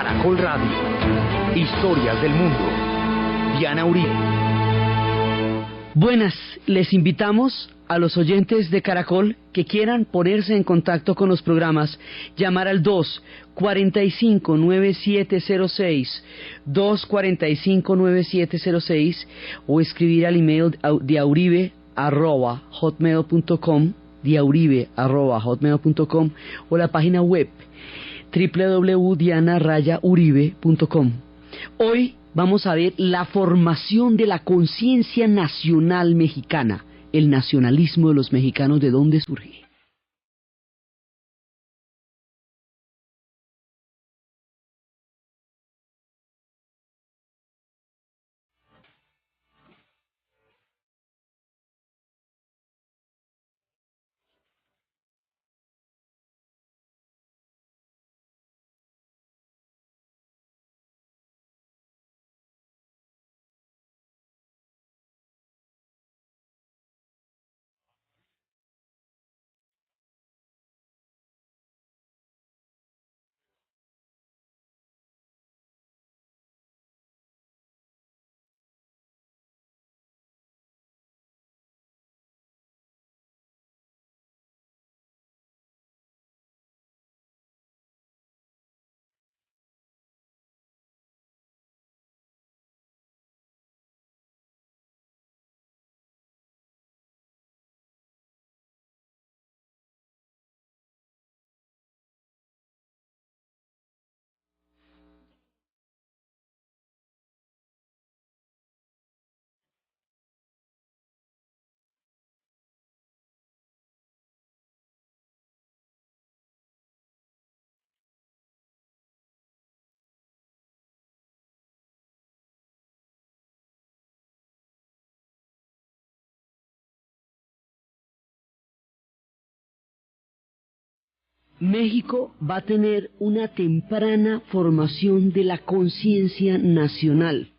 Caracol Radio. Historias del mundo. Diana Uribe. Buenas, les invitamos a los oyentes de Caracol que quieran ponerse en contacto con los programas, llamar al 245-9706, 245-9706, o escribir al email diauribe@hotmail.com, diauribe@hotmail.com, o la página web www.diana-uribe.com. Hoy vamos a ver la formación de la conciencia nacional mexicana, el nacionalismo de los mexicanos, ¿de dónde surge? México va a tener una temprana formación de la conciencia nacional.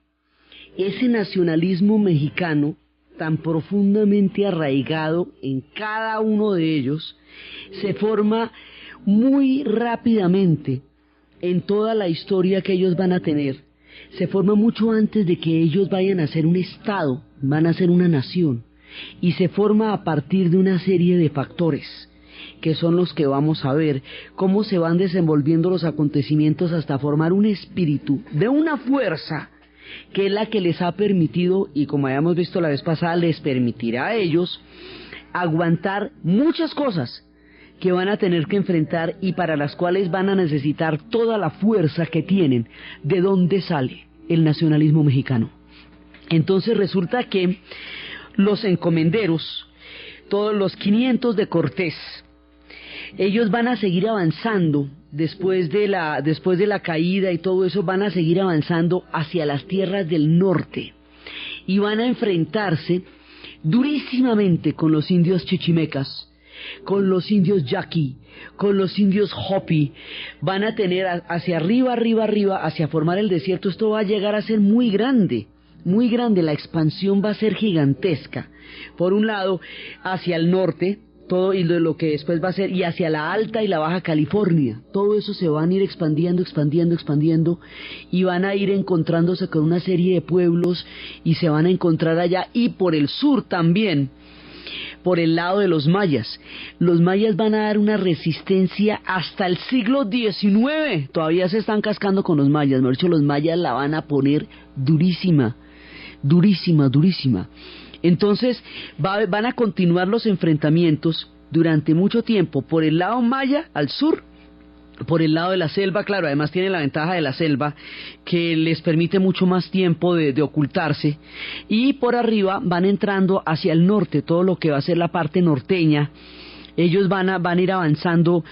Ese nacionalismo mexicano, tan profundamente arraigado en cada uno de ellos, se forma muy rápidamente en toda la historia que ellos van a tener. Se forma mucho antes de que ellos vayan a ser un Estado, van a ser una nación, y se forma a partir de una serie de factores, que son los que vamos a ver, cómo se van desenvolviendo los acontecimientos hasta formar un espíritu de una fuerza que es la que les ha permitido, y como habíamos visto la vez pasada, les permitirá a ellos aguantar muchas cosas que van a tener que enfrentar y para las cuales van a necesitar toda la fuerza que tienen. ¿De dónde sale el nacionalismo mexicano? Entonces resulta que los encomenderos, todos los 500 de Cortés, ellos van a seguir avanzando después de la caída y todo eso, van a seguir avanzando hacia las tierras del norte y van a enfrentarse durísimamente con los indios chichimecas, con los indios yaqui, con los indios hopi. Van a tener hacia arriba, hacia formar el desierto. Esto va a llegar a ser muy grande, la expansión va a ser gigantesca. Por un lado, hacia el norte, todo, y lo que después va a ser, y hacia la Alta y la Baja California, todo eso se van a ir expandiendo, y van a ir encontrándose con una serie de pueblos, y se van a encontrar allá, y por el sur también, por el lado de los mayas. Los mayas van a dar una resistencia hasta el siglo XIX, todavía se están cascando con los mayas, mejor dicho, los mayas la van a poner durísima. Entonces van a continuar los enfrentamientos durante mucho tiempo por el lado maya al sur, por el lado de la selva. Claro, además tiene la ventaja de la selva que les permite mucho más tiempo de ocultarse, y por arriba van entrando hacia el norte, todo lo que va a ser la parte norteña. Ellos van a ir avanzando,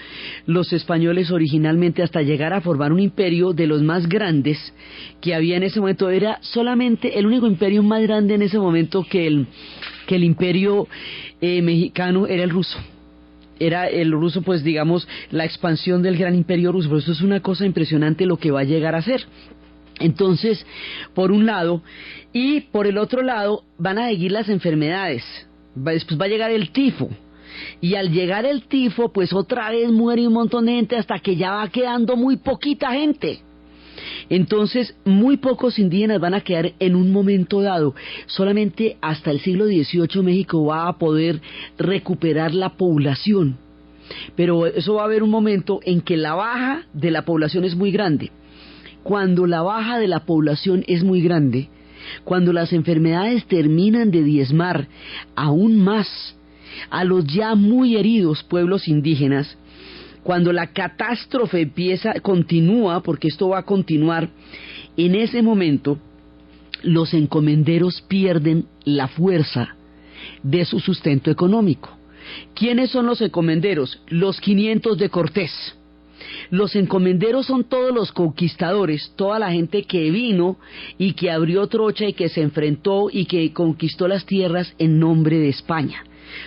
los españoles originalmente, hasta llegar a formar un imperio de los más grandes que había en ese momento. Era solamente el único imperio más grande en ese momento que el imperio mexicano era el ruso. Era el ruso, pues digamos, la expansión del gran imperio ruso. Pero eso es una cosa impresionante lo que va a llegar a ser. Entonces, por un lado, y por el otro lado, van a seguir las enfermedades. Después va a llegar el tifo. Y al llegar el tifo, pues otra vez muere un montón de gente hasta que ya va quedando muy poquita gente. Entonces, muy pocos indígenas van a quedar en un momento dado. Solamente hasta el siglo XVIII México va a poder recuperar la población. Pero eso va a haber un momento en que la baja de la población es muy grande. Cuando la baja de la población es muy grande, cuando las enfermedades terminan de diezmar aún más a los ya muy heridos pueblos indígenas, cuando la catástrofe continúa, porque esto va a continuar, en ese momento los encomenderos pierden la fuerza de su sustento económico. ¿Quiénes son los encomenderos? Los 500 de Cortés. Los encomenderos son todos los conquistadores, toda la gente que vino y que abrió trocha y que se enfrentó y que conquistó las tierras en nombre de España.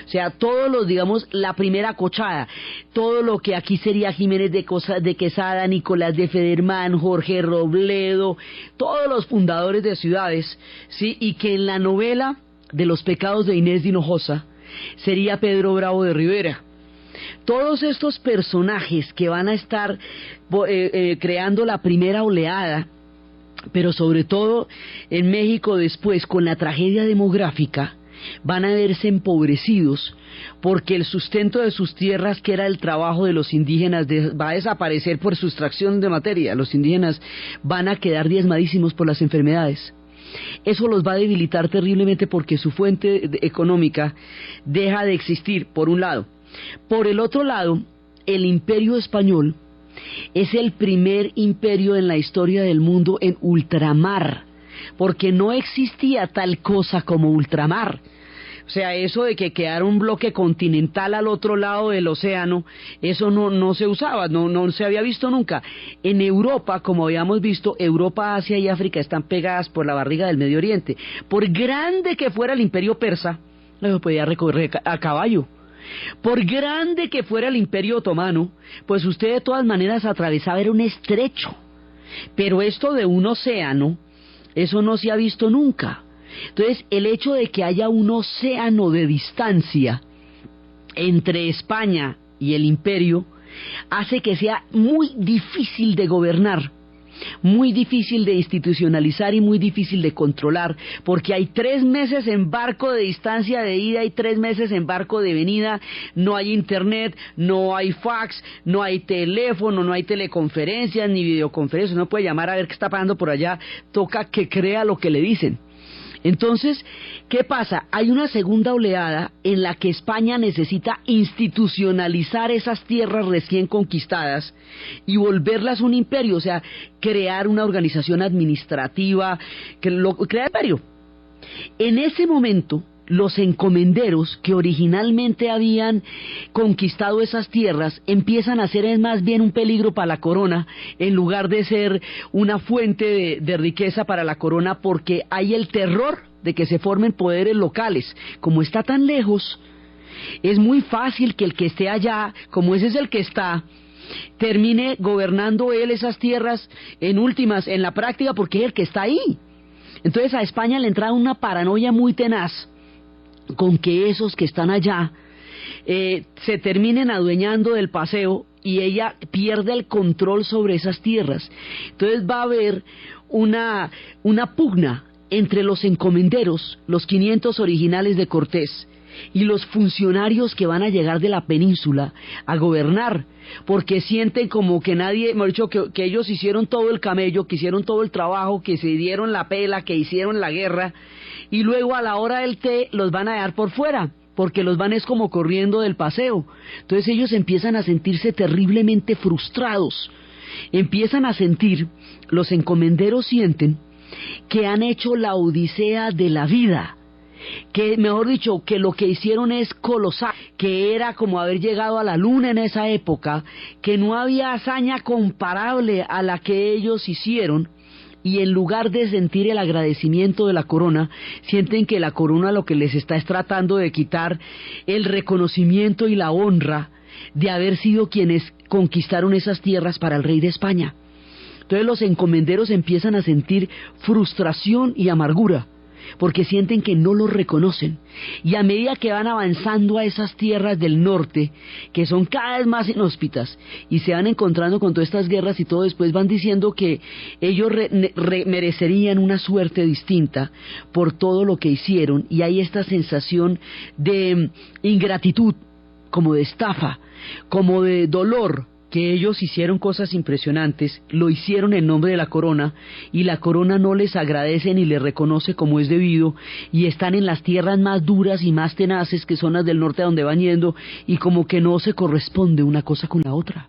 O sea, todos los, digamos, la primera cochada, todo lo que aquí sería Jiménez de Quesada, Nicolás de Federman, Jorge Robledo, todos los fundadores de ciudades, ¿sí? Y que en la novela de los pecados de Inés de Hinojosa sería Pedro Bravo de Rivera. Todos estos personajes que van a estar creando la primera oleada, pero sobre todo en México después con la tragedia demográfica, van a verse empobrecidos porque el sustento de sus tierras, que era el trabajo de los indígenas, va a desaparecer por sustracción de materia. Los indígenas van a quedar diezmadísimos por las enfermedades. Eso los va a debilitar terriblemente porque su fuente económica deja de existir, por un lado. Por el otro lado, el Imperio Español es el primer imperio en la historia del mundo en ultramar, porque no existía tal cosa como ultramar. O sea, eso de que quedara un bloque continental al otro lado del océano, eso no se usaba, no se había visto nunca. En Europa, como habíamos visto, Europa, Asia y África están pegadas por la barriga del Medio Oriente. Por grande que fuera el imperio persa, no podía recorrer a caballo. Por grande que fuera el imperio otomano, pues usted de todas maneras atravesaba, era un estrecho. Pero esto de un océano, eso no se ha visto nunca. Entonces, el hecho de que haya un océano de distancia entre España y el imperio hace que sea muy difícil de gobernar, muy difícil de institucionalizar y muy difícil de controlar, porque hay 3 meses en barco de distancia de ida y 3 meses en barco de venida. No hay internet, no hay fax, no hay teléfono, no hay teleconferencias ni videoconferencias. No puede llamar a ver qué está pasando por allá, toca que crea lo que le dicen. Entonces, ¿qué pasa? Hay una segunda oleada en la que España necesita institucionalizar esas tierras recién conquistadas y volverlas un imperio, o sea, crear una organización administrativa, crear imperio. En ese momento, los encomenderos que originalmente habían conquistado esas tierras empiezan a ser más bien un peligro para la corona en lugar de ser una fuente de riqueza para la corona, porque hay el terror de que se formen poderes locales. Como está tan lejos, es muy fácil que el que esté allá, como ese es el que está, termine gobernando él esas tierras en últimas, en la práctica, porque es el que está ahí. Entonces a España le entra una paranoia muy tenaz con que esos que están allá se terminen adueñando del paseo y ella pierde el control sobre esas tierras. Entonces va a haber una pugna entre los encomenderos, los 500 originales de Cortés, y los funcionarios que van a llegar de la península a gobernar, porque sienten como que nadie, hemos dicho que ellos hicieron todo el camello, que hicieron todo el trabajo, que se dieron la pela, que hicieron la guerra, y luego a la hora del té los van a dejar por fuera, porque los van es como corriendo del paseo. Entonces ellos empiezan a sentirse terriblemente frustrados, empiezan a sentir, los encomenderos sienten que han hecho la odisea de la vida, que mejor dicho, que lo que hicieron es colosal, que era como haber llegado a la luna en esa época, que no había hazaña comparable a la que ellos hicieron, y en lugar de sentir el agradecimiento de la corona, sienten que la corona lo que les está es tratando de quitar el reconocimiento y la honra de haber sido quienes conquistaron esas tierras para el rey de España. Entonces los encomenderos empiezan a sentir frustración y amargura, porque sienten que no los reconocen. Y a medida que van avanzando a esas tierras del norte, que son cada vez más inhóspitas, y se van encontrando con todas estas guerras y todo, después van diciendo que ellos merecerían una suerte distinta por todo lo que hicieron, y hay esta sensación de ingratitud, como de estafa, como de dolor, que ellos hicieron cosas impresionantes, lo hicieron en nombre de la corona, y la corona no les agradece ni les reconoce como es debido, y están en las tierras más duras y más tenaces, que son las del norte a donde van yendo, y como que no se corresponde una cosa con la otra.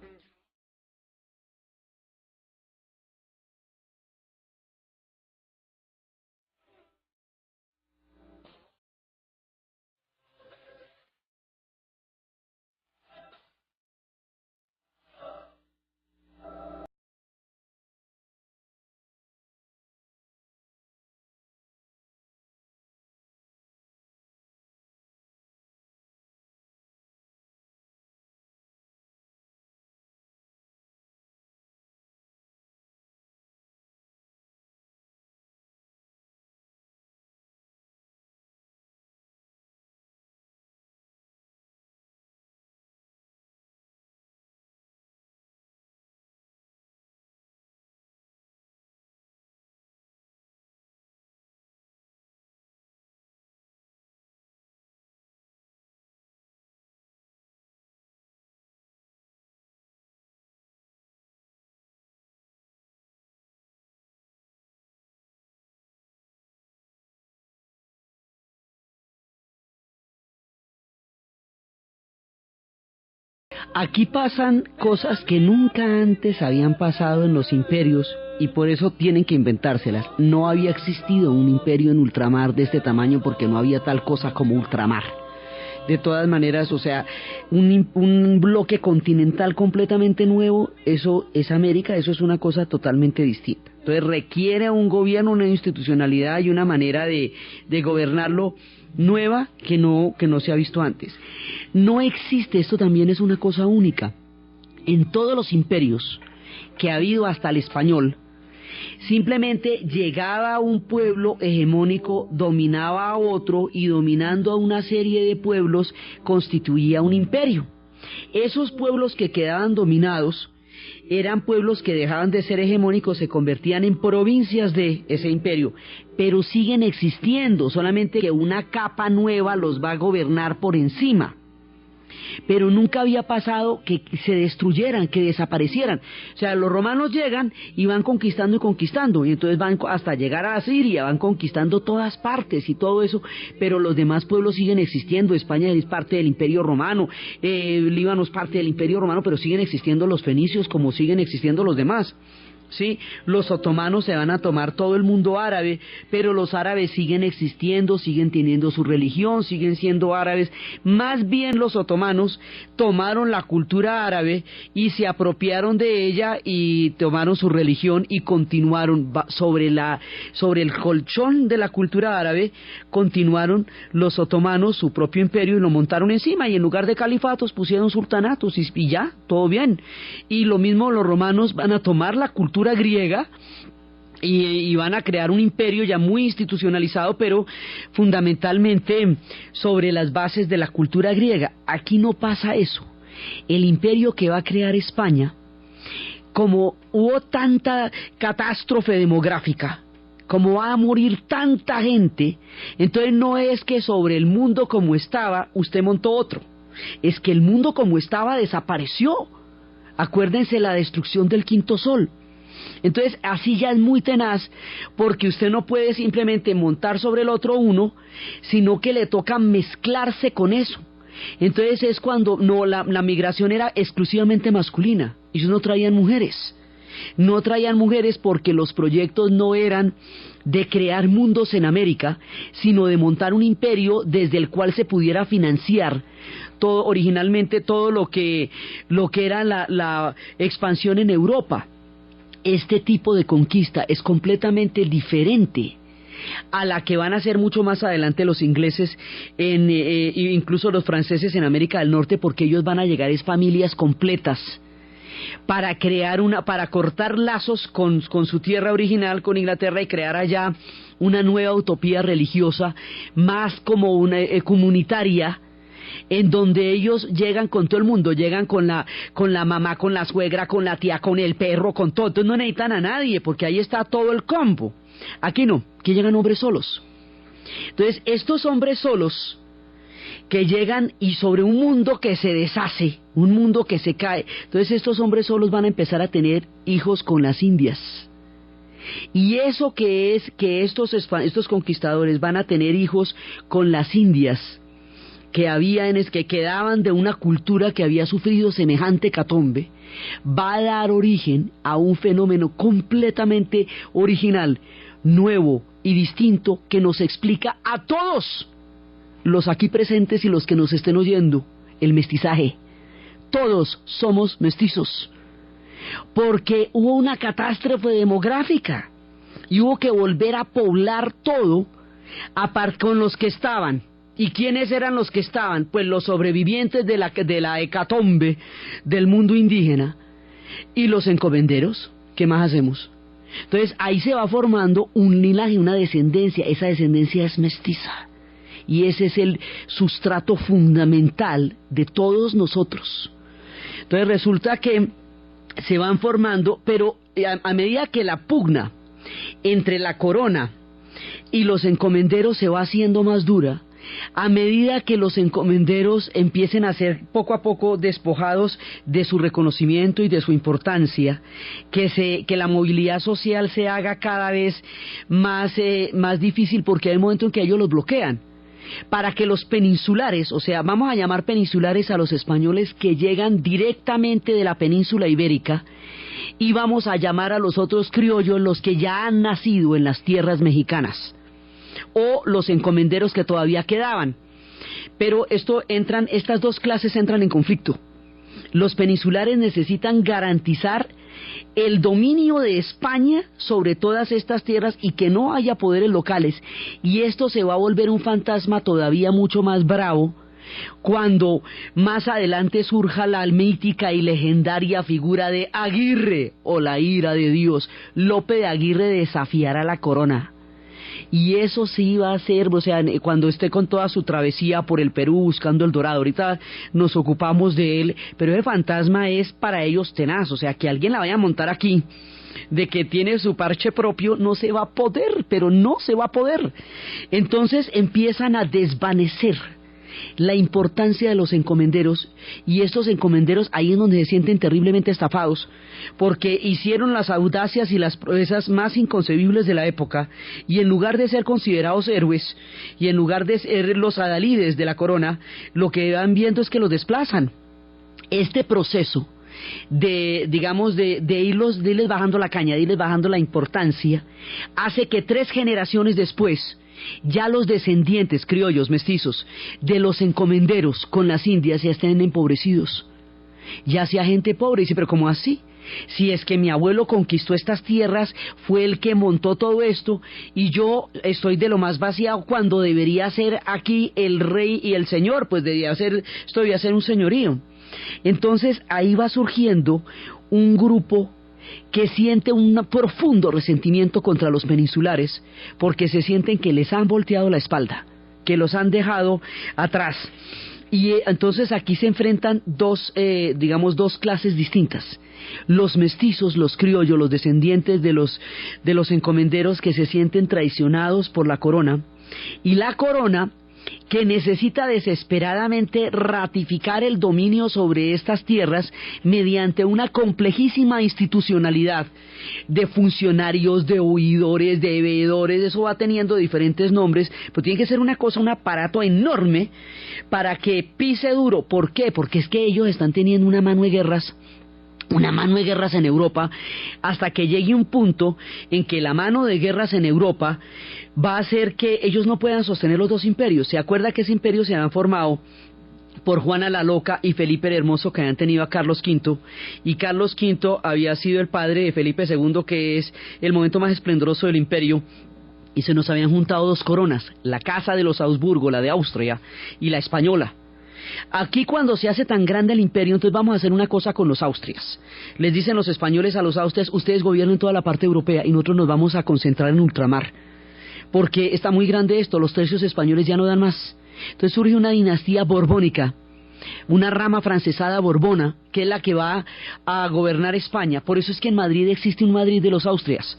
Aquí pasan cosas que nunca antes habían pasado en los imperios, y por eso tienen que inventárselas. No había existido un imperio en ultramar de este tamaño, porque no había tal cosa como ultramar. De todas maneras, o sea, un bloque continental completamente nuevo, eso es América, eso es una cosa totalmente distinta. Entonces requiere un gobierno, una institucionalidad y una manera de gobernarlo nueva que no se ha visto antes. No existe, esto también es una cosa única, en todos los imperios que ha habido hasta el español, simplemente llegaba un pueblo hegemónico, dominaba a otro, y dominando a una serie de pueblos constituía un imperio. Esos pueblos que quedaban dominados eran pueblos que dejaban de ser hegemónicos, se convertían en provincias de ese imperio, pero siguen existiendo, solamente que una capa nueva los va a gobernar por encima. Pero nunca había pasado que se destruyeran, que desaparecieran. O sea, los romanos llegan y van conquistando y conquistando, y entonces van hasta llegar a Siria, van conquistando todas partes y todo eso, pero los demás pueblos siguen existiendo. España es parte del Imperio Romano, Líbano es parte del Imperio Romano, pero siguen existiendo los fenicios como siguen existiendo los demás. Sí, los otomanos se van a tomar todo el mundo árabe, pero los árabes siguen existiendo, siguen teniendo su religión, siguen siendo árabes. Más bien los otomanos tomaron la cultura árabe y se apropiaron de ella y tomaron su religión y continuaron sobre el colchón de la cultura árabe. Continuaron los otomanos su propio imperio y lo montaron encima, y en lugar de califatos pusieron sultanatos, y ya, todo bien. Y lo mismo los romanos van a tomar la cultura griega y van a crear un imperio ya muy institucionalizado, pero fundamentalmente sobre las bases de la cultura griega. Aquí no pasa eso. El imperio que va a crear España, como hubo tanta catástrofe demográfica, como va a morir tanta gente, entonces no es que sobre el mundo como estaba usted montó otro, es que el mundo como estaba desapareció. Acuérdense la destrucción del quinto sol. Entonces así ya es muy tenaz, porque usted no puede simplemente montar sobre el otro uno, sino que le toca mezclarse con eso. Entonces es cuando la migración era exclusivamente masculina, ellos no traían mujeres. No traían mujeres porque los proyectos no eran de crear mundos en América, sino de montar un imperio desde el cual se pudiera financiar originalmente todo lo que era la expansión en Europa. Este tipo de conquista es completamente diferente a la que van a hacer mucho más adelante los ingleses, incluso los franceses en América del Norte, porque ellos van a llegar es familias completas. para para cortar lazos con su tierra original, con Inglaterra, y crear allá una nueva utopía religiosa, más como una comunitaria, en donde ellos llegan con todo el mundo, llegan con la mamá, con la suegra, con la tía, con el perro, con todo. Entonces no necesitan a nadie, porque ahí está todo el combo. Aquí no, aquí llegan hombres solos. Entonces estos hombres solos que llegan y sobre un mundo que se deshace, un mundo que se cae, entonces estos hombres solos van a empezar a tener hijos con las indias. Y eso que es que estos conquistadores van a tener hijos con las indias, que quedaban de una cultura que había sufrido semejante hecatombe, va a dar origen a un fenómeno completamente original, nuevo y distinto, que nos explica a todos los aquí presentes y los que nos estén oyendo el mestizaje. Todos somos mestizos, porque hubo una catástrofe demográfica y hubo que volver a poblar todo con los que estaban. ¿Y quiénes eran los que estaban? Pues los sobrevivientes de la hecatombe del mundo indígena y los encomenderos. ¿Qué más hacemos? Entonces ahí se va formando un linaje, una descendencia. Esa descendencia es mestiza y ese es el sustrato fundamental de todos nosotros. Entonces resulta que se van formando, pero a medida que la pugna entre la corona y los encomenderos se va haciendo más dura, a medida que los encomenderos empiecen a ser poco a poco despojados de su reconocimiento y de su importancia, que la movilidad social se haga cada vez más difícil, porque hay un momento en que ellos los bloquean, para que los peninsulares, o sea, vamos a llamar peninsulares a los españoles que llegan directamente de la península ibérica, y vamos a llamar a los otros criollos los que ya han nacido en las tierras mexicanas, o los encomenderos que todavía quedaban. Pero estas dos clases entran en conflicto. Los peninsulares necesitan garantizar el dominio de España sobre todas estas tierras y que no haya poderes locales, y esto se va a volver un fantasma todavía mucho más bravo cuando más adelante surja la mítica y legendaria figura de Aguirre, o la ira de Dios. Lope de Aguirre desafiará a la corona. Y eso sí va a ser, o sea, cuando esté con toda su travesía por el Perú buscando el dorado. Ahorita nos ocupamos de él, pero el fantasma es para ellos tenaz. O sea, que alguien la vaya a montar aquí, de que tiene su parche propio, no se va a poder, pero no se va a poder. Entonces empiezan a desvanecer la importancia de los encomenderos, y estos encomenderos ahí es donde se sienten terriblemente estafados, porque hicieron las audacias y las proezas más inconcebibles de la época, y en lugar de ser considerados héroes, y en lugar de ser los adalides de la corona, lo que van viendo es que los desplazan. Este proceso de irles bajando la caña, de irles bajando la importancia, hace que 3 generaciones después ya los descendientes criollos mestizos de los encomenderos con las indias ya estén empobrecidos. Ya sea gente pobre. Dice, pero ¿cómo así? Si es que mi abuelo conquistó estas tierras, fue el que montó todo esto, y yo estoy de lo más vaciado cuando debería ser aquí el rey y el señor, pues esto debía ser un señorío. Entonces ahí va surgiendo un grupo que siente un profundo resentimiento contra los peninsulares, porque se sienten que les han volteado la espalda, que los han dejado atrás. Y entonces aquí se enfrentan dos clases distintas: los mestizos, los criollos, los descendientes de los encomenderos, que se sienten traicionados por la corona, y la corona, que necesita desesperadamente ratificar el dominio sobre estas tierras mediante una complejísima institucionalidad de funcionarios, de oidores, de veedores. Eso va teniendo diferentes nombres, pero tiene que ser una cosa, un aparato enorme para que pise duro. ¿Por qué? Porque es que ellos están teniendo una mano de guerras en Europa, hasta que llegue un punto en que la mano de guerras en Europa va a hacer que ellos no puedan sostener los dos imperios. ¿Se acuerda que ese imperio se habían formado por Juana la Loca y Felipe el Hermoso, que habían tenido a Carlos V, y Carlos V había sido el padre de Felipe II, que es el momento más esplendoroso del imperio? Y se nos habían juntado 2 coronas, la casa de los Habsburgo, la de Austria, y la española. Aquí cuando se hace tan grande el imperio, entonces vamos a hacer una cosa con los Austrias. Les dicen los españoles a los Austrias, ustedes gobiernen toda la parte europea y nosotros nos vamos a concentrar en ultramar. Porque está muy grande esto, los tercios españoles ya no dan más. Entonces surge una dinastía borbónica, una rama francesada borbona, que es la que va a gobernar España. Por eso es que en Madrid existe un Madrid de los Austrias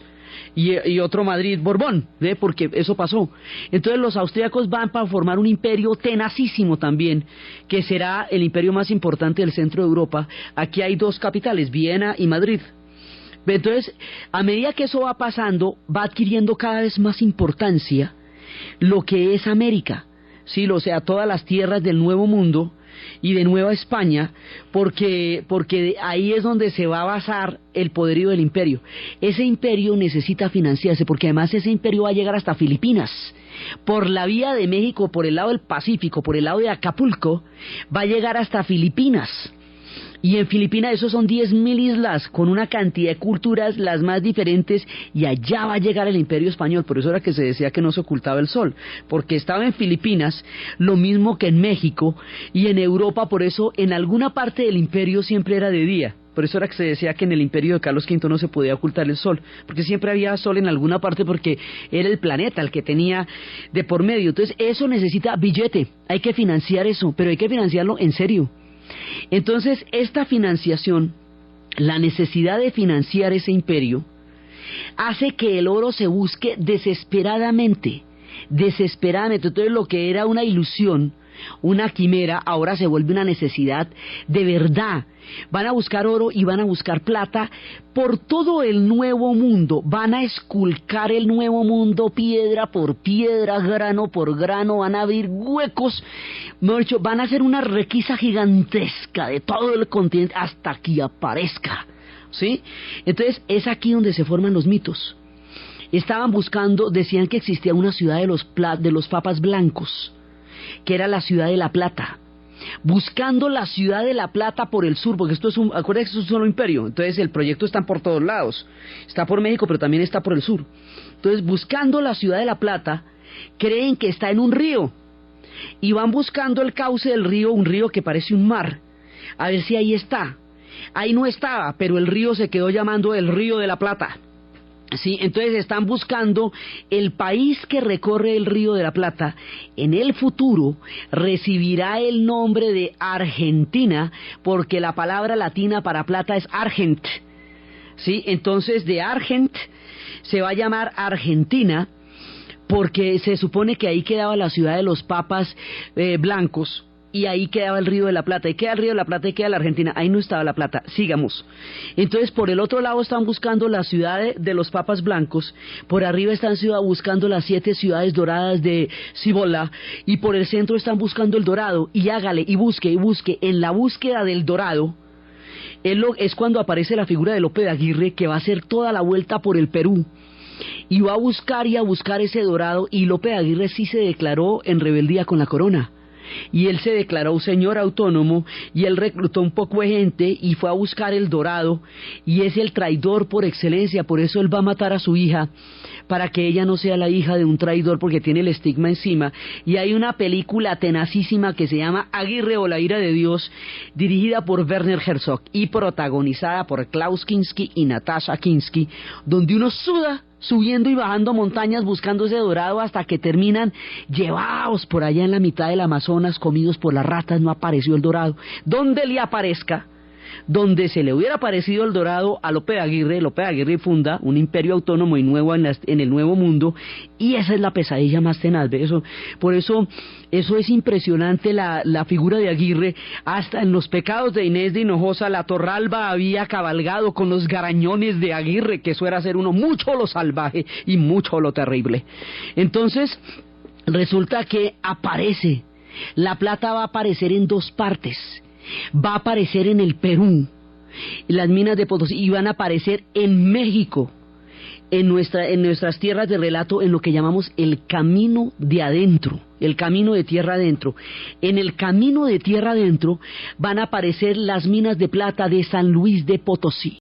y otro Madrid Borbón, ¿ve? Porque eso pasó. Entonces los austríacos van para formar un imperio tenacísimo también, que será el imperio más importante del centro de Europa. Aquí hay dos capitales, Viena y Madrid. Entonces, a medida que eso va pasando, va adquiriendo cada vez más importancia lo que es América, ¿sí? O sea, todas las tierras del Nuevo Mundo y de Nueva España, porque ahí es donde se va a basar el poderío del imperio. Ese imperio necesita financiarse, porque además ese imperio va a llegar hasta Filipinas. Por la vía de México, por el lado del Pacífico, por el lado de Acapulco, va a llegar hasta Filipinas. Y en Filipinas esos son 10.000 islas con una cantidad de culturas las más diferentes, y allá va a llegar el imperio español. Por eso era que se decía que no se ocultaba el sol, porque estaba en Filipinas lo mismo que en México y en Europa. Por eso en alguna parte del imperio siempre era de día. Por eso era que se decía que en el imperio de Carlos V no se podía ocultar el sol, porque siempre había sol en alguna parte, porque era el planeta el que tenía de por medio. Entonces eso necesita billete, hay que financiar eso, pero hay que financiarlo en serio. Entonces, esta financiación, la necesidad de financiar ese imperio, hace que el oro se busque desesperadamente. Entonces, lo que era una ilusión, una quimera, ahora se vuelve una necesidad de verdad. Van a buscar oro y van a buscar plata por todo el Nuevo Mundo. Van a esculcar el Nuevo Mundo piedra por piedra, grano por grano. Van a abrir huecos, mejor dicho, van a hacer una requisa gigantesca de todo el continente hasta que aparezca, ¿sí? Entonces es aquí donde se forman los mitos. Estaban buscando, decían que existía una ciudad de los papas blancos, que era la ciudad de la plata, buscando la ciudad de la plata por el sur, porque acuérdense que esto es un solo imperio. Entonces el proyecto está por todos lados, está por México, pero también está por el sur. Entonces, buscando la ciudad de la plata, creen que está en un río, y van buscando el cauce del río, un río que parece un mar, a ver si ahí está. Ahí no estaba, pero el río se quedó llamando el Río de la Plata. Sí, entonces están buscando el país que recorre el Río de la Plata. En el futuro recibirá el nombre de Argentina, porque la palabra latina para plata es argent. Sí, entonces de argent se va a llamar Argentina, porque se supone que ahí quedaba la ciudad de los papas blancos. Y ahí quedaba el Río de la Plata, y queda el Río de la Plata y queda la Argentina. Ahí no estaba la plata, sigamos. Entonces por el otro lado están buscando la ciudad de los papas blancos, por arriba están buscando las 7 ciudades doradas de Cibola, y por el centro están buscando el dorado. Y hágale, y busque, en la búsqueda del dorado, es cuando aparece la figura de Lope de Aguirre, que va a hacer toda la vuelta por el Perú, y va a buscar ese dorado. Y Lope de Aguirre sí se declaró en rebeldía con la corona, y él se declaró un señor autónomo, y él reclutó un poco de gente y fue a buscar el dorado, y es el traidor por excelencia. Por eso él va a matar a su hija, para que ella no sea la hija de un traidor, porque tiene el estigma encima. Y hay una película tenacísima que se llama Aguirre o la ira de Dios, dirigida por Werner Herzog y protagonizada por Klaus Kinski y Natasha Kinski, donde uno suda subiendo y bajando montañas buscando ese dorado, hasta que terminan llevados por allá en la mitad del Amazonas, comidos por las ratas. No apareció el dorado. Donde le aparezca, donde se le hubiera aparecido el dorado a Lope de Aguirre funda un imperio autónomo y nuevo en el Nuevo Mundo, y esa es la pesadilla más tenaz. Por eso es impresionante la figura de Aguirre. Hasta en Los pecados de Inés de Hinojosa, la Torralba había cabalgado con los garañones de Aguirre, que eso era ser uno mucho lo salvaje y mucho lo terrible. Entonces resulta que aparece, la plata va a aparecer en 2 partes. Va a aparecer en el Perú, las minas de Potosí, y van a aparecer en México, en nuestras tierras de relato, en lo que llamamos el camino de adentro, el camino de tierra adentro. En el camino de tierra adentro van a aparecer las minas de plata de San Luis de Potosí.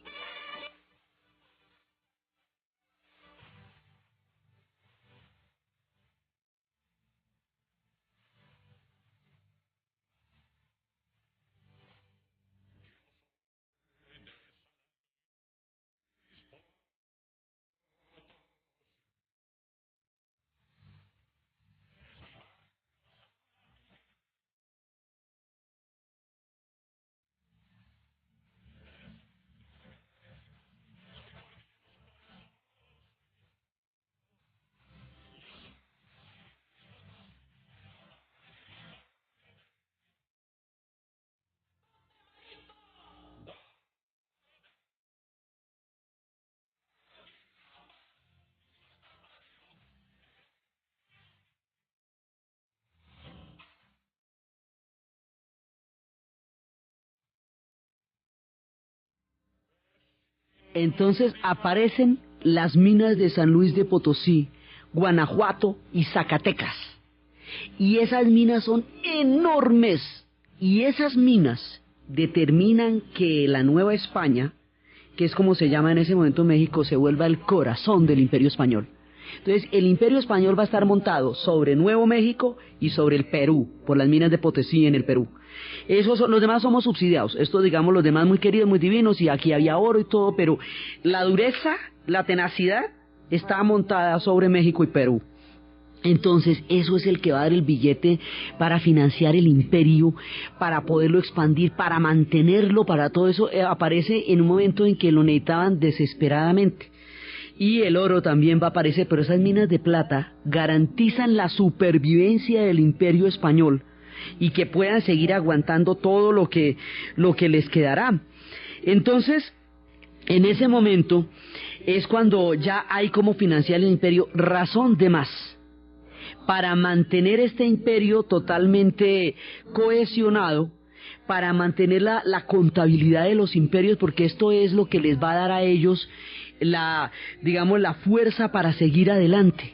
Entonces aparecen las minas de San Luis de Potosí, Guanajuato y Zacatecas. Y esas minas son enormes. Y esas minas determinan que la Nueva España, que es como se llama en ese momento México, se vuelva el corazón del Imperio Español. Entonces el Imperio Español va a estar montado sobre Nuevo México y sobre el Perú, por las minas de Potosí en el Perú. Los demás somos subsidiados, esto digamos los demás muy queridos, muy divinos, y aquí había oro y todo, pero la dureza, la tenacidad está montada sobre México y Perú. Entonces eso es el que va a dar el billete para financiar el imperio, para poderlo expandir, para mantenerlo, para todo eso. Aparece en un momento en que lo necesitaban desesperadamente. Y el oro también va a aparecer, pero esas minas de plata garantizan la supervivencia del imperio español y que puedan seguir aguantando todo lo que les quedará. Entonces, en ese momento es cuando ya hay como financiar el imperio, razón de más para mantener este imperio totalmente cohesionado, para mantener la contabilidad de los imperios, porque esto es lo que les va a dar a ellos la fuerza para seguir adelante.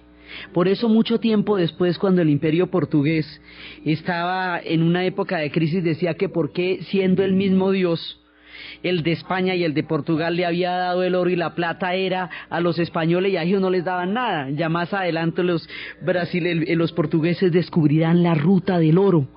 Por eso mucho tiempo después, cuando el imperio portugués estaba en una época de crisis, decía que por qué, siendo el mismo Dios, el de España y el de Portugal le había dado el oro y la plata era a los españoles y a ellos no les daban nada. Ya más adelante los portugueses descubrirán la ruta del oro,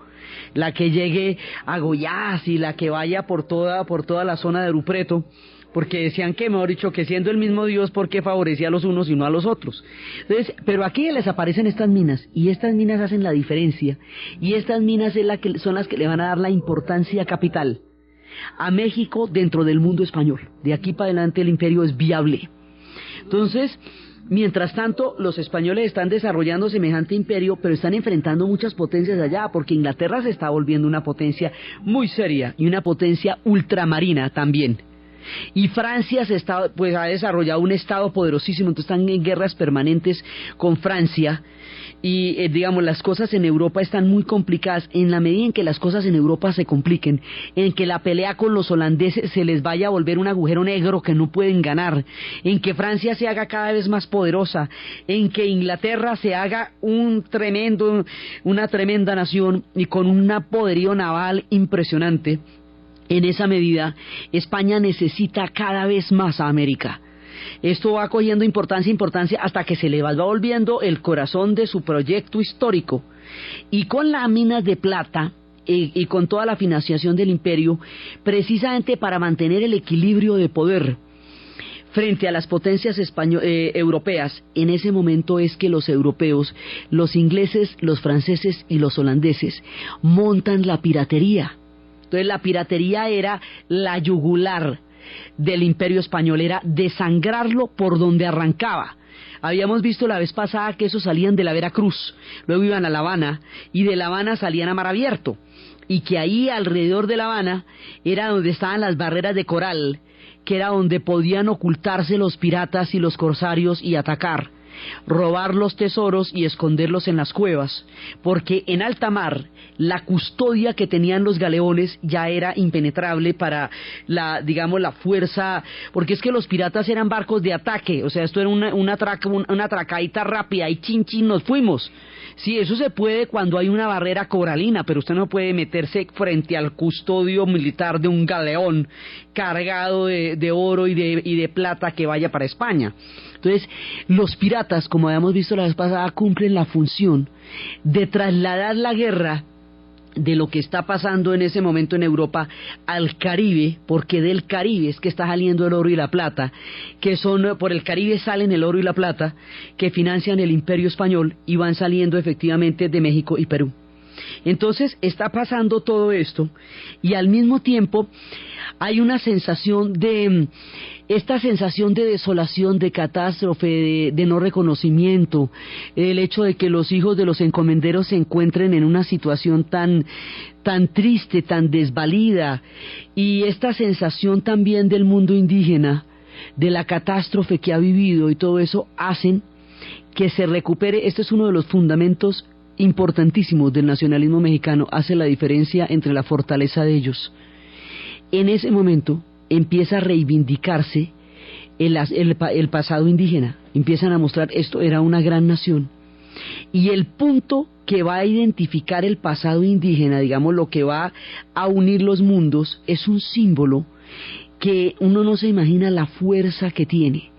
la que llegue a Goiás y la que vaya por toda la zona de Rupreto, porque decían que, mejor dicho, que siendo el mismo Dios, ¿por qué favorecía a los unos y no a los otros? Entonces, pero aquí les aparecen estas minas, y estas minas hacen la diferencia, y estas minas son las que le van a dar la importancia capital a México dentro del mundo español. De aquí para adelante el imperio es viable. Entonces, mientras tanto, los españoles están desarrollando semejante imperio, pero están enfrentando muchas potencias allá, porque Inglaterra se está volviendo una potencia muy seria y una potencia ultramarina también. Y Francia ha desarrollado un estado poderosísimo, entonces están en guerras permanentes con Francia. Y las cosas en Europa están muy complicadas. En la medida en que las cosas en Europa se compliquen, en que la pelea con los holandeses se les vaya a volver un agujero negro que no pueden ganar, en que Francia se haga cada vez más poderosa, en que Inglaterra se haga una tremenda nación y con un poderío naval impresionante, en esa medida España necesita cada vez más a América. Esto va cogiendo importancia hasta que se le va volviendo el corazón de su proyecto histórico. Y con las minas de plata y con toda la financiación del imperio, precisamente para mantener el equilibrio de poder frente a las potencias europeas, en ese momento es que los europeos, los ingleses, los franceses y los holandeses montan la piratería. Entonces la piratería era la yugular del imperio español, era desangrarlo por donde arrancaba. Habíamos visto la vez pasada que esos salían de la Veracruz, luego iban a La Habana y de La Habana salían a mar abierto, y que ahí alrededor de La Habana era donde estaban las barreras de coral, que era donde podían ocultarse los piratas y los corsarios y atacar, robar los tesoros y esconderlos en las cuevas, porque en alta mar la custodia que tenían los galeones ya era impenetrable para la fuerza, porque es que los piratas eran barcos de ataque, o sea, esto era una atracadita rápida y chin chin nos fuimos. Sí, eso se puede cuando hay una barrera coralina, pero usted no puede meterse frente al custodio militar de un galeón cargado de oro y de plata que vaya para España. Entonces, los piratas, como habíamos visto la vez pasada, cumplen la función de trasladar la guerra de lo que está pasando en ese momento en Europa al Caribe, porque del Caribe es que está saliendo el oro y la plata, por el Caribe salen el oro y la plata que financian el imperio español y van saliendo efectivamente de México y Perú. Entonces está pasando todo esto y al mismo tiempo hay una sensación esta sensación de desolación, de catástrofe, de no reconocimiento, el hecho de que los hijos de los encomenderos se encuentren en una situación tan triste, tan desvalida, y esta sensación también del mundo indígena, de la catástrofe que ha vivido y todo eso hacen que se recupere. Este es uno de los fundamentos importantísimos del nacionalismo mexicano, hace la diferencia entre la fortaleza de ellos. En ese momento empieza a reivindicarse el pasado indígena, empiezan a mostrar esto era una gran nación. Y el punto que va a identificar el pasado indígena, digamos lo que va a unir los mundos, es un símbolo que uno no se imagina la fuerza que tiene.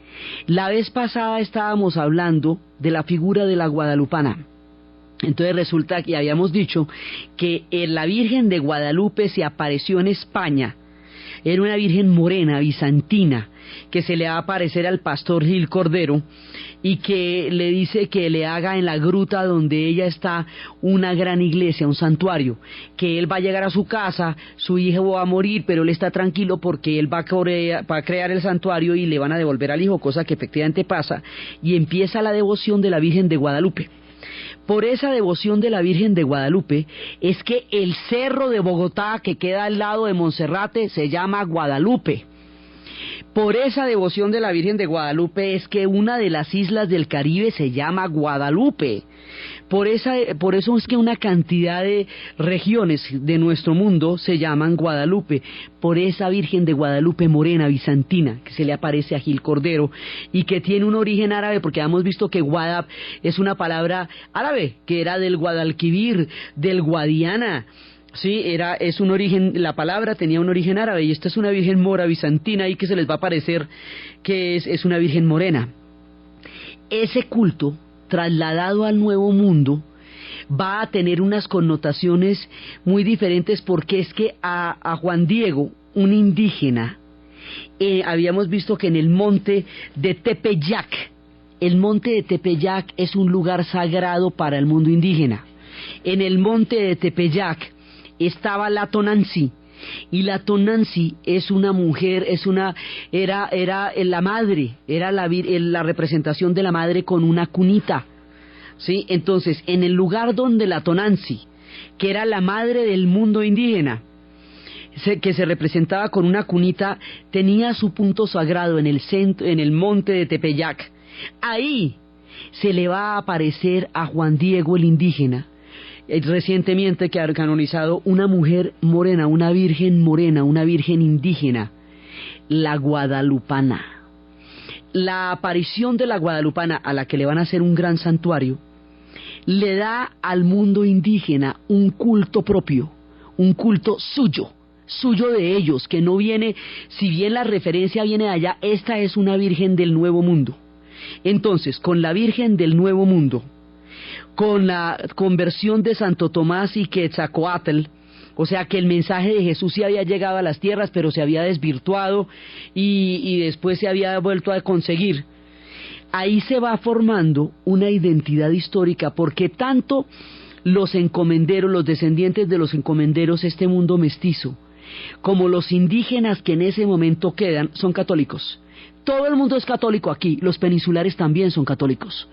La vez pasada estábamos hablando de la figura de la guadalupana. Entonces resulta que habíamos dicho que la Virgen de Guadalupe se apareció en España. Era una virgen morena, bizantina, que se le va a aparecer al pastor Gil Cordero y que le dice que le haga en la gruta donde ella está una gran iglesia, un santuario, que él va a llegar a su casa, su hijo va a morir, pero él está tranquilo porque él va a crear el santuario y le van a devolver al hijo, cosa que efectivamente pasa, y empieza la devoción de la Virgen de Guadalupe. Por esa devoción de la Virgen de Guadalupe es que el cerro de Bogotá que queda al lado de Monserrate se llama Guadalupe. Por esa devoción de la Virgen de Guadalupe es que una de las islas del Caribe se llama Guadalupe. Por eso es que una cantidad de regiones de nuestro mundo se llaman Guadalupe, por esa Virgen de Guadalupe morena, bizantina, que se le aparece a Gil Cordero, y que tiene un origen árabe, porque hemos visto que Guadab es una palabra árabe, que era del Guadalquivir, del Guadiana. Sí, es un origen, la palabra tenía un origen árabe, y esta es una Virgen mora bizantina, y que se les va a parecer que es una Virgen morena. Ese culto, trasladado al Nuevo Mundo, va a tener unas connotaciones muy diferentes, porque es que a Juan Diego, un indígena, habíamos visto que en el monte de Tepeyac, el monte de Tepeyac es un lugar sagrado para el mundo indígena. En el monte de Tepeyac estaba la Tonanzi, y la Tonanzi es una mujer, era la madre, era la representación de la madre con una cunita, ¿sí? Entonces, en el lugar donde la Tonanzi, que era la madre del mundo indígena, que se representaba con una cunita, tenía su punto sagrado en el centro, en el monte de Tepeyac. Ahí se le va a aparecer a Juan Diego el indígena, recientemente que ha canonizado, una mujer morena, una virgen morena, una virgen indígena, la guadalupana. La aparición de la guadalupana, a la que le van a hacer un gran santuario, le da al mundo indígena un culto propio, un culto suyo de ellos, que no viene, si bien la referencia viene de allá, esta es una virgen del Nuevo Mundo. Entonces, con la Virgen del Nuevo Mundo, con la conversión de Santo Tomás y Quetzalcóatl, o sea que el mensaje de Jesús sí había llegado a las tierras, pero se había desvirtuado y después se había vuelto a conseguir. Ahí se va formando una identidad histórica, porque tanto los encomenderos, los descendientes de los encomenderos, este mundo mestizo, como los indígenas que en ese momento quedan, son católicos. Todo el mundo es católico aquí, los peninsulares también son católicos.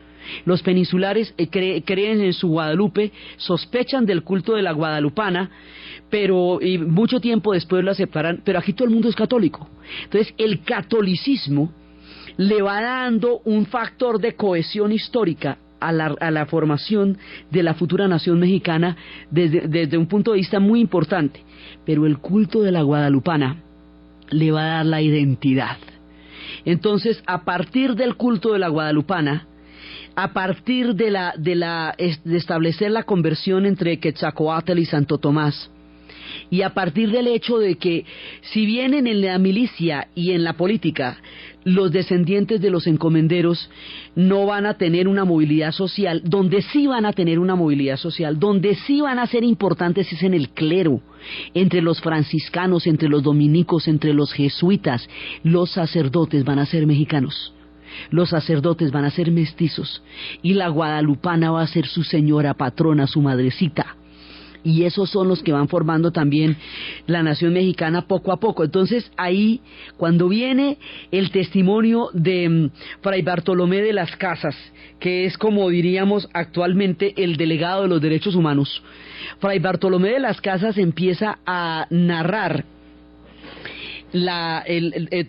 Los peninsulares creen en su Guadalupe, sospechan del culto de la guadalupana, pero mucho tiempo después lo aceptarán, pero aquí todo el mundo es católico. Entonces el catolicismo le va dando un factor de cohesión histórica a la formación de la futura nación mexicana desde un punto de vista muy importante, pero el culto de la guadalupana le va a dar la identidad. Entonces, a partir del culto de la guadalupana, a partir de establecer la conversión entre Quetzalcóatl y Santo Tomás, y a partir del hecho de que, si bien en la milicia y en la política los descendientes de los encomenderos no van a tener una movilidad social, donde sí van a tener una movilidad social, donde sí van a ser importantes es en el clero, entre los franciscanos, entre los dominicos, entre los jesuitas. Los sacerdotes van a ser mexicanos, los sacerdotes van a ser mestizos, y la guadalupana va a ser su señora patrona, su madrecita. Y esos son los que van formando también la nación mexicana poco a poco. Entonces ahí, cuando viene el testimonio de Fray Bartolomé de las Casas, que es, como diríamos actualmente, el delegado de los derechos humanos, Fray Bartolomé de las Casas empieza a narrar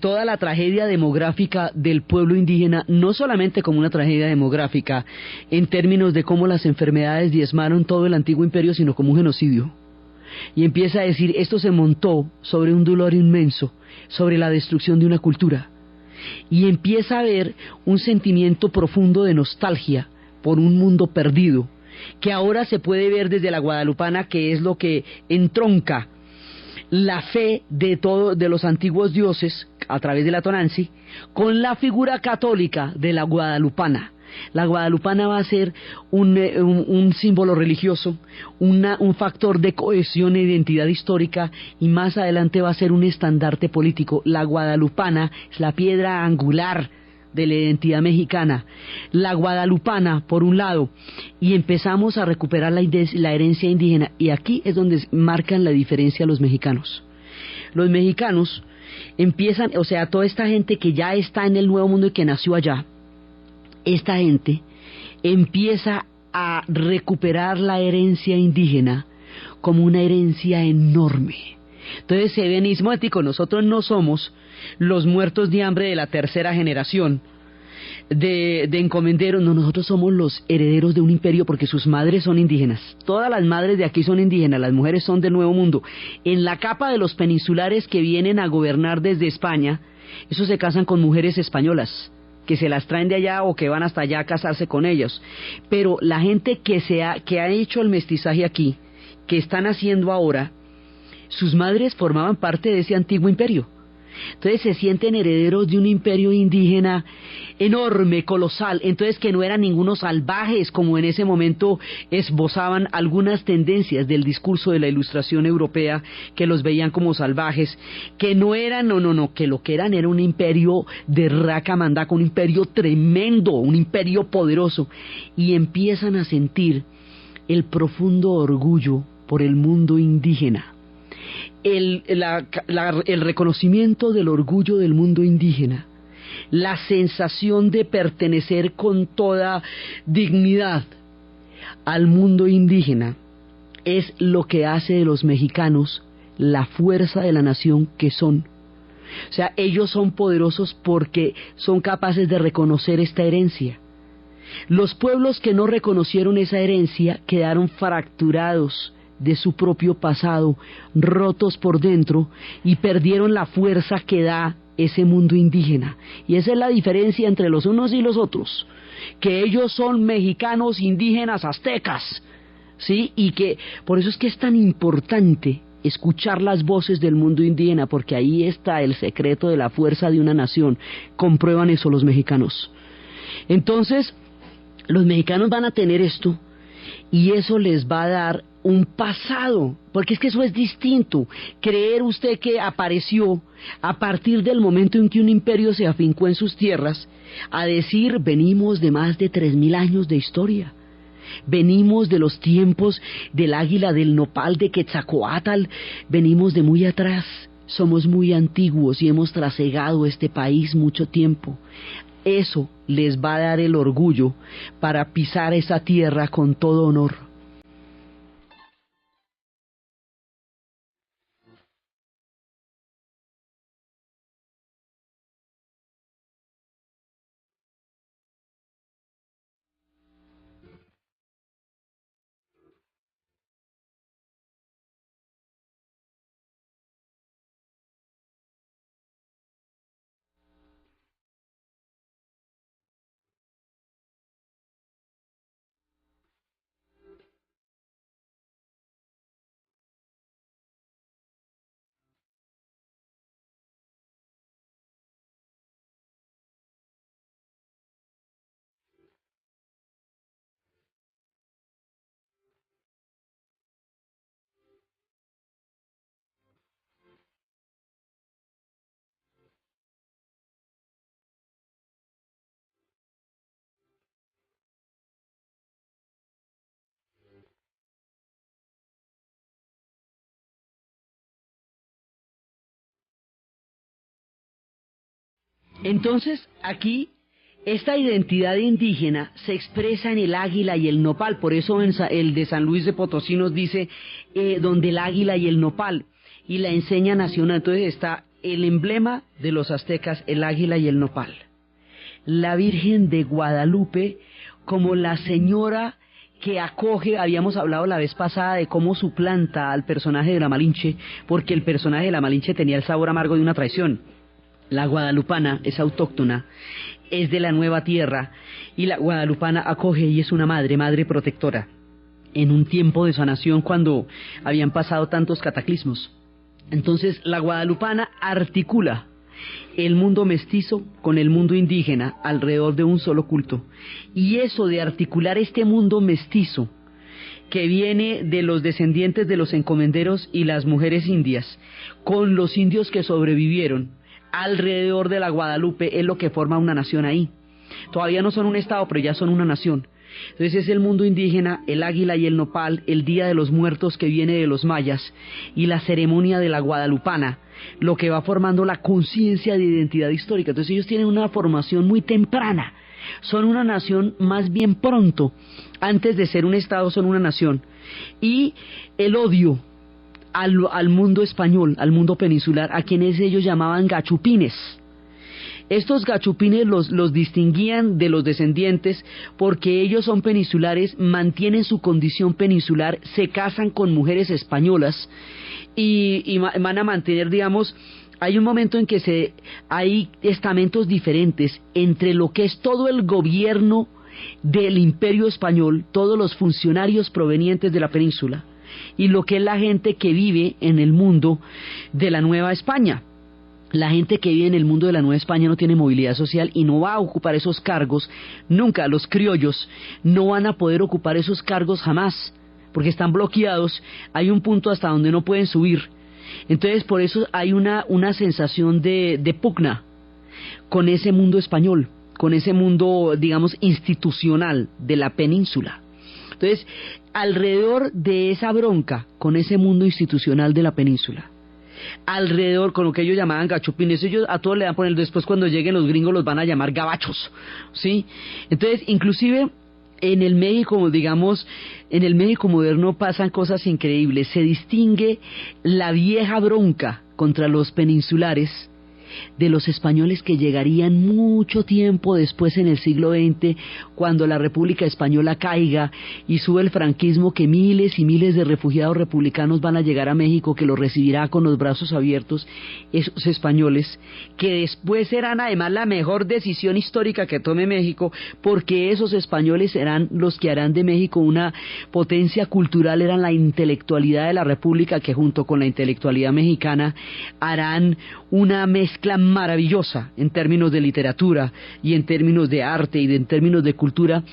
toda la tragedia demográfica del pueblo indígena, no solamente como una tragedia demográfica en términos de cómo las enfermedades diezmaron todo el antiguo imperio, sino como un genocidio. Y empieza a decir, esto se montó sobre un dolor inmenso, sobre la destrucción de una cultura. y empieza a haber un sentimiento profundo de nostalgia por un mundo perdido, que ahora se puede ver desde la guadalupana, que es lo que entronca la fe de los antiguos dioses a través de la Tonanzi con la figura católica de la guadalupana. La guadalupana va a ser un símbolo religioso, un factor de cohesión e identidad histórica, y más adelante va a ser un estandarte político. La guadalupana es la piedra angular de la identidad mexicana. La guadalupana, por un lado, y empezamos a recuperar la herencia indígena, y aquí es donde marcan la diferencia los mexicanos. Los mexicanos empiezan, o sea, toda esta gente que ya está en el Nuevo Mundo y que nació allá, esta gente empieza a recuperar la herencia indígena como una herencia enorme. Entonces se ven ismóticos, nosotros no somos los muertos de hambre de la tercera generación de encomenderos, no, nosotros somos los herederos de un imperio, porque sus madres son indígenas. Todas las madres de aquí son indígenas, las mujeres son del Nuevo Mundo. En la capa de los peninsulares que vienen a gobernar desde España, esos se casan con mujeres españolas, que se las traen de allá o que van hasta allá a casarse con ellos. Pero la gente que ha hecho el mestizaje aquí, que están haciendo ahora, sus madres formaban parte de ese antiguo imperio. Entonces se sienten herederos de un imperio indígena enorme, colosal, entonces que no eran ningunos salvajes, como en ese momento esbozaban algunas tendencias del discurso de la Ilustración europea, que los veían como salvajes, que no eran, que lo que eran era un imperio de raca mandaca, un imperio tremendo, un imperio poderoso, y empiezan a sentir el profundo orgullo por el mundo indígena. El reconocimiento del orgullo del mundo indígena, la sensación de pertenecer con toda dignidad al mundo indígena, es lo que hace de los mexicanos la fuerza de la nación que son. O sea, ellos son poderosos porque son capaces de reconocer esta herencia. Los pueblos que no reconocieron esa herencia quedaron fracturados de su propio pasado, rotos por dentro, y perdieron la fuerza que da ese mundo indígena. Y esa es la diferencia entre los unos y los otros, que ellos son mexicanos, indígenas, aztecas, ¿sí? Y que por eso es que es tan importante escuchar las voces del mundo indígena, porque ahí está el secreto de la fuerza de una nación. Comprueban eso los mexicanos. Entonces, los mexicanos van a tener esto, y eso les va a dar un pasado, porque es que eso es distinto. Creer usted que apareció a partir del momento en que un imperio se afincó en sus tierras, a decir, venimos de más de 3000 años de historia, venimos de los tiempos del águila, del nopal, de Quetzalcóatl, venimos de muy atrás, somos muy antiguos y hemos trasegado este país mucho tiempo. Eso les va a dar el orgullo para pisar esa tierra con todo honor. Entonces, aquí, esta identidad indígena se expresa en el águila y el nopal. Por eso el de San Luis de Potosí nos dice donde el águila y el nopal, y la enseña nacional. Entonces está el emblema de los aztecas, el águila y el nopal. La Virgen de Guadalupe como la señora que acoge. Habíamos hablado la vez pasada de cómo suplanta al personaje de la Malinche, porque el personaje de la Malinche tenía el sabor amargo de una traición. La guadalupana es autóctona, es de la nueva tierra, y la guadalupana acoge y es una madre protectora, en un tiempo de sanación cuando habían pasado tantos cataclismos. Entonces la guadalupana articula el mundo mestizo con el mundo indígena alrededor de un solo culto. Y eso de articular este mundo mestizo, que viene de los descendientes de los encomenderos y las mujeres indias, con los indios que sobrevivieron alrededor de la Guadalupe, es lo que forma una nación ahí. Todavía no son un estado, pero ya son una nación. Entonces es el mundo indígena, el águila y el nopal, el Día de los Muertos que viene de los mayas y la ceremonia de la guadalupana, lo que va formando la conciencia de identidad histórica. Entonces ellos tienen una formación muy temprana, son una nación más bien pronto, antes de ser un estado son una nación. Y el odio al mundo español, al mundo peninsular, a quienes ellos llamaban gachupines. Estos gachupines los distinguían de los descendientes porque ellos son peninsulares, mantienen su condición peninsular, se casan con mujeres españolas y van a mantener, digamos, hay un momento en que hay estamentos diferentes entre lo que es todo el gobierno del Imperio Español, todos los funcionarios provenientes de la península, y lo que es la gente que vive en el mundo de la Nueva España. La gente que vive en el mundo de la Nueva España no tiene movilidad social y no va a ocupar esos cargos nunca. Los criollos no van a poder ocupar esos cargos jamás, porque están bloqueados. Hay un punto hasta donde no pueden subir. Entonces por eso hay una sensación de pugna con ese mundo español, con ese mundo, digamos, institucional de la península. Entonces, alrededor de esa bronca con ese mundo institucional de la península, alrededor con lo que ellos llamaban gachupines, ellos a todos le van a poner, después cuando lleguen los gringos los van a llamar gabachos, ¿sí? Entonces, inclusive en el México, digamos, en el México moderno pasan cosas increíbles. Se distingue la vieja bronca contra los peninsulares de los españoles que llegarían mucho tiempo después en el siglo XX, cuando la República Española caiga y sube el franquismo, que miles y miles de refugiados republicanos van a llegar a México, que los recibirá con los brazos abiertos, esos españoles, que después serán además la mejor decisión histórica que tome México, porque esos españoles serán los que harán de México una potencia cultural, eran la intelectualidad de la República, que junto con la intelectualidad mexicana harán una mezcla maravillosa en términos de literatura y en términos de arte y en términos de cultura.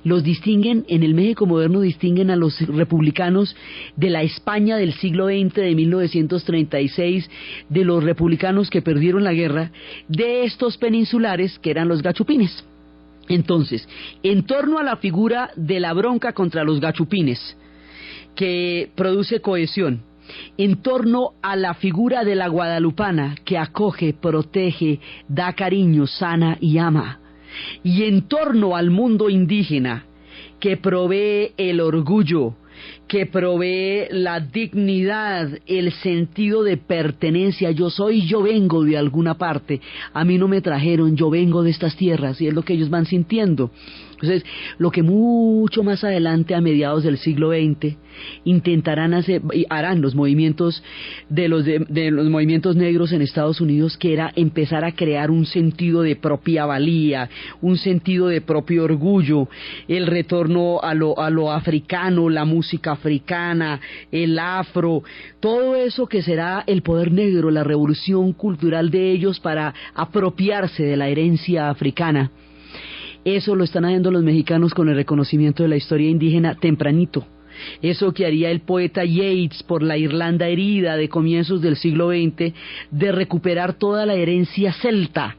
Los distinguen, en el México moderno distinguen a los republicanos de la España del siglo XX, de 1936, de los republicanos que perdieron la guerra, de estos peninsulares que eran los gachupines. Entonces, en torno a la figura de la bronca contra los gachupines, que produce cohesión, en torno a la figura de la guadalupana, que acoge, protege, da cariño, sana y ama, y en torno al mundo indígena, que provee el orgullo, que provee la dignidad, el sentido de pertenencia. Yo soy, yo vengo de alguna parte, a mí no me trajeron, yo vengo de estas tierras, y es lo que ellos van sintiendo. Entonces, lo que mucho más adelante, a mediados del siglo XX, intentarán hacer, y harán los movimientos de los movimientos negros en Estados Unidos, que era empezar a crear un sentido de propia valía, un sentido de propio orgullo, el retorno a lo africano, la música africana, el afro, todo eso que será el poder negro, la revolución cultural de ellos para apropiarse de la herencia africana. Eso lo están haciendo los mexicanos con el reconocimiento de la historia indígena tempranito. Eso que haría el poeta Yeats por la Irlanda herida de comienzos del siglo XX, de recuperar toda la herencia celta,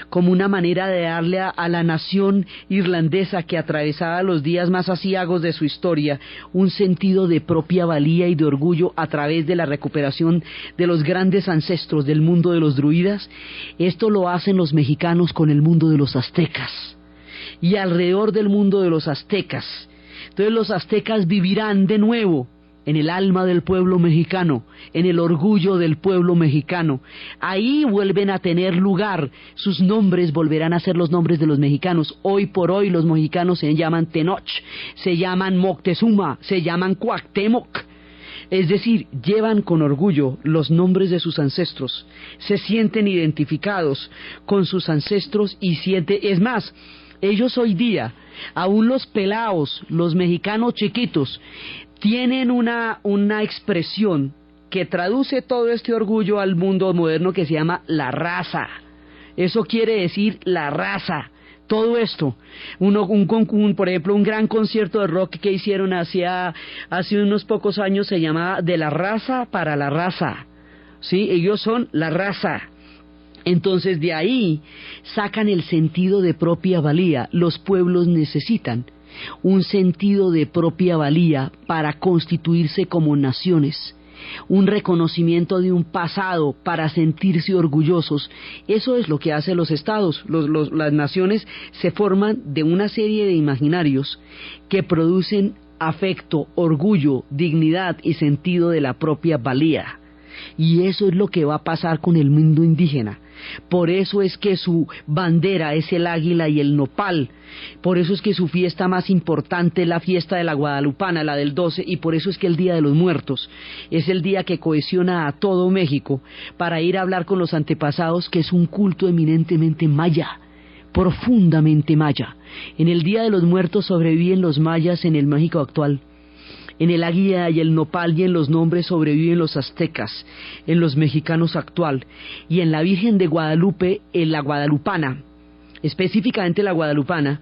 como una manera de darle a la nación irlandesa, que atravesaba los días más aciagos de su historia, un sentido de propia valía y de orgullo a través de la recuperación de los grandes ancestros del mundo de los druidas. Esto lo hacen los mexicanos con el mundo de los aztecas y alrededor del mundo de los aztecas. Entonces los aztecas vivirán de nuevo en el alma del pueblo mexicano, en el orgullo del pueblo mexicano. Ahí vuelven a tener lugar, sus nombres volverán a ser los nombres de los mexicanos. Hoy por hoy los mexicanos se llaman Tenoch, se llaman Moctezuma, se llaman Cuauhtémoc. Es decir, llevan con orgullo los nombres de sus ancestros, se sienten identificados con sus ancestros y es más, ellos hoy día, aún los pelaos, los mexicanos chiquitos, tienen una expresión que traduce todo este orgullo al mundo moderno que se llama la raza. Eso quiere decir la raza. Todo esto, por ejemplo, un gran concierto de rock que hicieron hace unos pocos años se llamaba De la raza para la raza, ¿sí? Ellos son la raza. Entonces de ahí sacan el sentido de propia valía. Los pueblos necesitan un sentido de propia valía para constituirse como naciones, un reconocimiento de un pasado para sentirse orgullosos. Eso es lo que hacen los estados. Las naciones se forman de una serie de imaginarios que producen afecto, orgullo, dignidad y sentido de la propia valía. Y eso es lo que va a pasar con el mundo indígena. Por eso es que su bandera es el águila y el nopal. Por eso es que su fiesta más importante es la fiesta de la Guadalupana, la del 12, y por eso es que el Día de los Muertos es el día que cohesiona a todo México para ir a hablar con los antepasados, que es un culto eminentemente maya, profundamente maya. En el Día de los Muertos sobreviven los mayas en el México actual. En el águila y el nopal y en los nombres sobreviven los aztecas, en los mexicanos actual, y en la Virgen de Guadalupe, en la guadalupana, específicamente la guadalupana,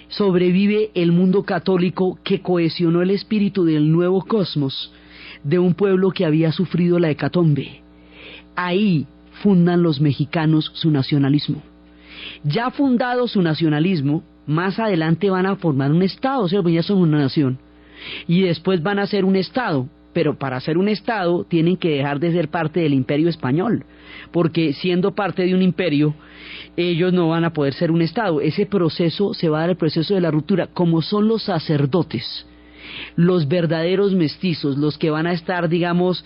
sobrevive el mundo católico que cohesionó el espíritu del nuevo cosmos de un pueblo que había sufrido la hecatombe. Ahí fundan los mexicanos su nacionalismo. Ya fundado su nacionalismo, más adelante van a formar un estado, o sea, pues ya son una nación. Y después van a ser un estado, pero para ser un estado tienen que dejar de ser parte del imperio español, porque siendo parte de un imperio, ellos no van a poder ser un estado. Ese proceso se va a dar, el proceso de la ruptura, como son los sacerdotes, los verdaderos mestizos, los que van a estar, digamos,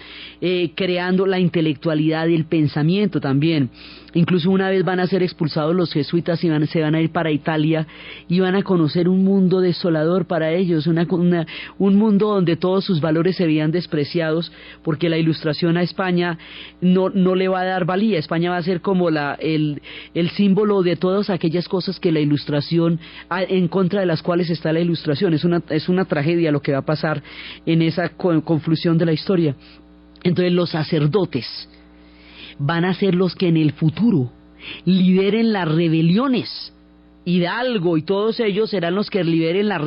creando la intelectualidad y el pensamiento también. Incluso una vez van a ser expulsados los jesuitas y se van a ir para Italia y van a conocer un mundo desolador para ellos, un mundo donde todos sus valores se veían despreciados, porque la ilustración a España no le va a dar valía. España va a ser como el símbolo de todas aquellas cosas que la ilustración, en contra de las cuales está la ilustración. Es una tragedia lo que va a pasar en esa conflusión de la historia. Entonces los sacerdotes van a ser los que en el futuro lideren las rebeliones. Hidalgo y todos ellos serán los que lideren las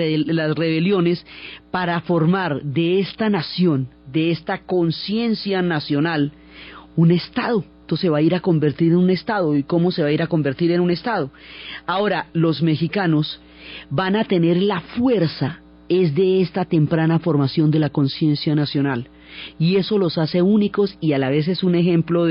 rebeliones para formar de esta nación, de esta conciencia nacional, un estado. Entonces se va a ir a convertir en un estado. ¿Y cómo se va a ir a convertir en un estado? Ahora, los mexicanos van a tener la fuerza, es de esta temprana formación de la conciencia nacional. Y eso los hace únicos y a la vez es un ejemplo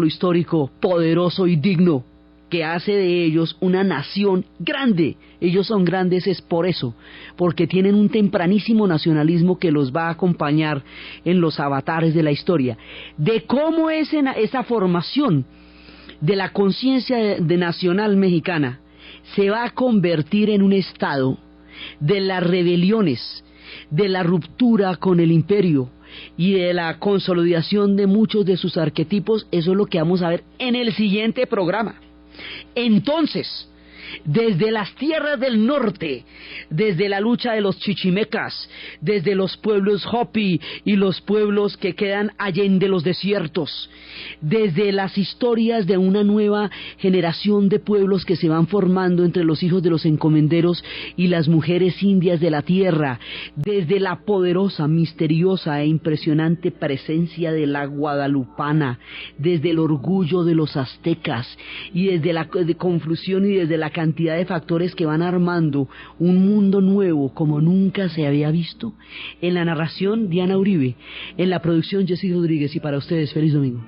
histórico poderoso y digno, que hace de ellos una nación grande. Ellos son grandes es por eso, porque tienen un tempranísimo nacionalismo que los va a acompañar en los avatares de la historia. De cómo es esa formación de la conciencia nacional mexicana se va a convertir en un estado de las rebeliones, de la ruptura con el imperio y de la consolidación de muchos de sus arquetipos. Eso es lo que vamos a ver en el siguiente programa. Entonces, desde las tierras del norte, desde la lucha de los chichimecas, desde los pueblos Hopi y los pueblos que quedan allende los desiertos, desde las historias de una nueva generación de pueblos que se van formando entre los hijos de los encomenderos y las mujeres indias de la tierra, desde la poderosa, misteriosa e impresionante presencia de la guadalupana, desde el orgullo de los aztecas y desde la conflusión y desde la cantidad de factores que van armando un mundo nuevo como nunca se había visto. En la narración, Diana Uribe. En la producción, Jessy Rodríguez. Y para ustedes, feliz domingo.